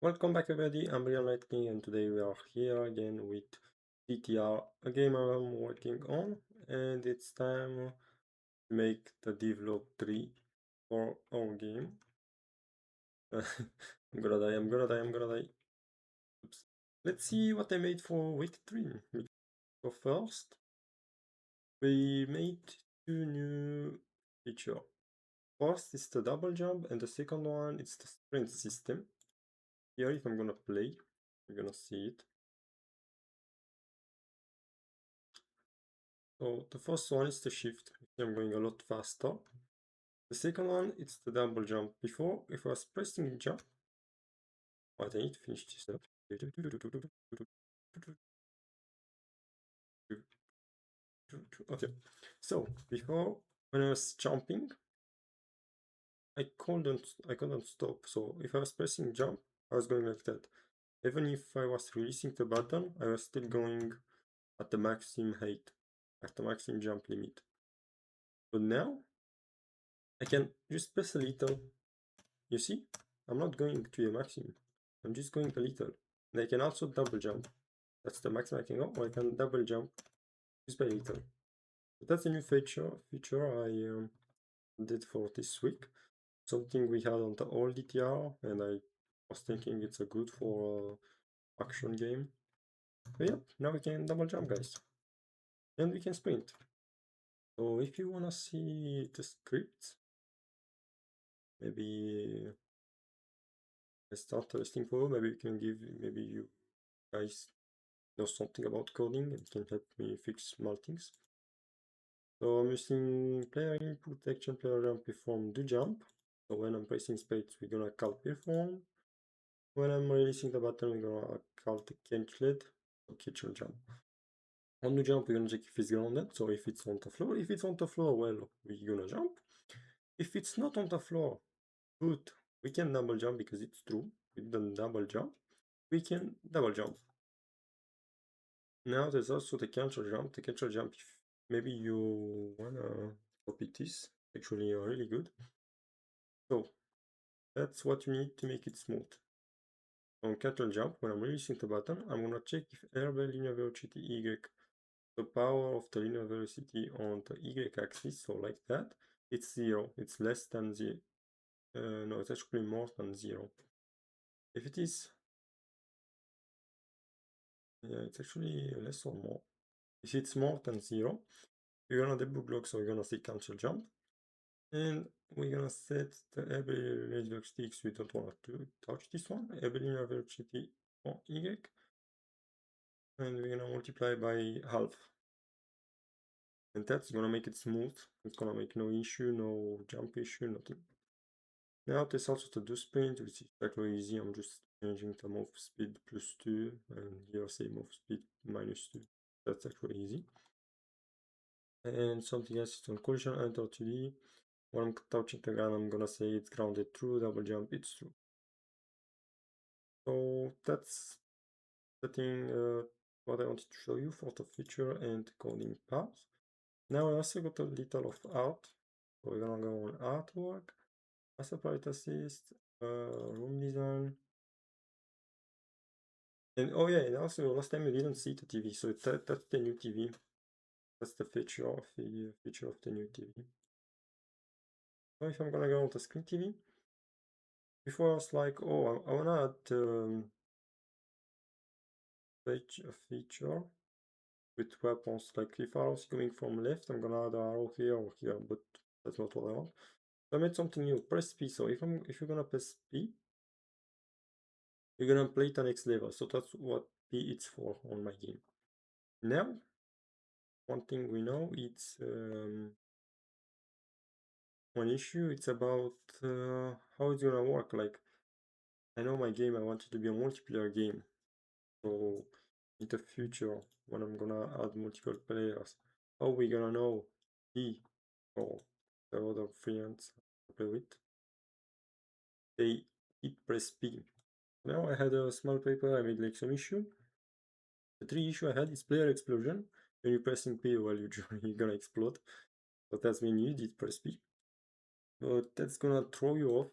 Welcome back everybody, I'm Real Night King and today we are here again with DTR, a game I'm working on, and it's time to make the Devlog 3 for our game. I'm gonna die. Oops. Let's see what I made for week 3. So first, we made two new features. First is the double jump and the second one is the sprint system. Here if I'm gonna play, you're gonna see it. So the first one is the shift. I'm going a lot faster. The second one, it's the double jump. Before, if I was pressing jump, wait, I need to finish this up. Okay, so before, when I was jumping, I couldn't stop. So if I was pressing jump, I was going like that. Even if I was releasing the button, I was still going at the maximum height, at the maximum jump limit. But now, I can just press a little. You see, I'm not going to a maximum. I'm just going a little. And I can also double jump. That's the maximum I can go, or I can double jump just by little. But that's a new feature I did for this week. Something we had on the old DTR, and I was thinking it's a good for action game. But yep, now we can double jump, guys. And we can sprint. So if you wanna see the script, maybe I start testing for, maybe you guys know something about coding and can help me fix small things. So I'm using player input action player jump perform do jump. So when I'm pressing space, we're gonna call perform. When I'm releasing the button, we're gonna call the cancelled, so catch jump. On the jump, we're gonna check if it's grounded. So if it's on the floor, well, we're gonna jump. If it's not on the floor, good, we can double jump because it's true. We didn't double jump. We can double jump. Now there's also the cancel jump. The cancel jump, if maybe you wanna copy this, actually really good. So that's what you need to make it smooth. On cancel jump, when I'm releasing the button, I'm gonna check if airbell linear velocity y, the power of the linear velocity on the y axis, so like that, it's 0. It's less than 0. No, it's actually more than 0. If it is, yeah, it's actually less or more. If it's more than 0, you're gonna debug log, so you're gonna see cancel jump. And we're gonna set the airbell linear velocity x. We don't want to touch this one. Airbell linear velocity on y. And we're gonna multiply by half. And that's gonna make it smooth. It's gonna make no issue, no jump issue, nothing. Now there's also the do sprint, which is actually easy. I'm just changing the move speed +2 and here say move speed -2. That's actually easy. And something else is on collision enter 2D. When I'm touching the gun, I'm gonna say it's grounded true, double jump, it's true. So that's the thing what I wanted to show you for the feature and coding part. Now I also got a little of art. So we're gonna go on artwork, master pilot assist, room design. And oh yeah, and also last time you didn't see the TV, so that's the new TV. That's the feature of the new TV. So if I'm gonna go on the screen TV, before I was like, oh, I wanna add a feature with weapons. Like if I was coming from left, I'm gonna add an arrow here or here, but that's not what I want. So I made something new. Press P. So if you're gonna press P, you're gonna play the next level. So that's what P is for on my game. Now, one thing we know, it's one issue. It's about how it's gonna work. Like, I know my game, I want it to be a multiplayer game. So in the future, when I'm gonna add multiple players, how we gonna know he or the other friends I play with, they hit press P. Now I had a small paper, I made like some issue. The 3 issue I had is player explosion. When you're pressing P while you're gonna explode. So that's when you did press P. But that's gonna throw you off.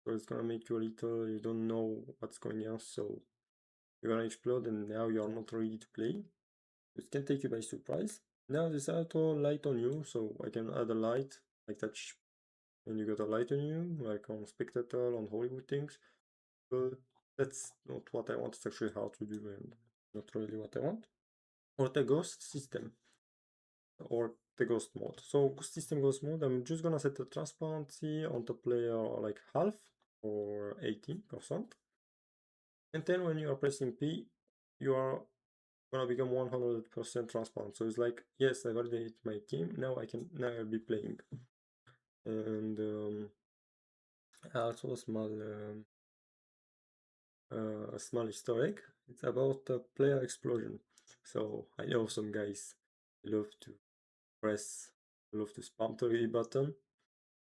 So it's gonna make you a little, you don't know what's going on, so you're gonna explode and now you're not ready to play. It can take you by surprise. Now there's auto light on you, so I can add a light like that, and you got a light on you, like on Spectator, on Hollywood things. But that's not what I want. It's actually hard to do and not really what I want. Or the ghost system, or the ghost mode. So ghost system, ghost mode, I'm just gonna set the transparency on the player like half or 80%. And then when you are pressing P, you are gonna become 100% transparent. So it's like, yes, I validated my game. Now I'll be playing. And also a small historic. It's about the player explosion. So I know some guys love to love to spam the ready button.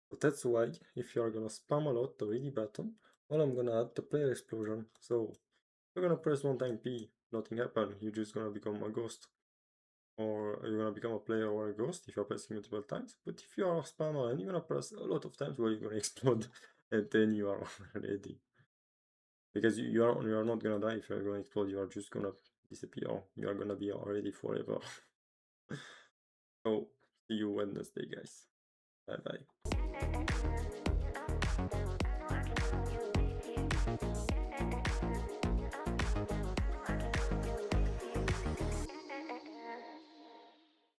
So that's why if you're gonna spam a lot the ready button, well, I'm gonna add the player explosion. So you're gonna press one time P, nothing happen. You're just gonna become a ghost. Or you're gonna become a player or a ghost if you're pressing multiple times. But if you are a spammer and you're gonna press a lot of times, well, you're gonna explode, and then you are ready. Because you are not gonna die if you're gonna explode. You are just gonna disappear. You are gonna be already forever. So see you Wednesday, guys. Bye bye.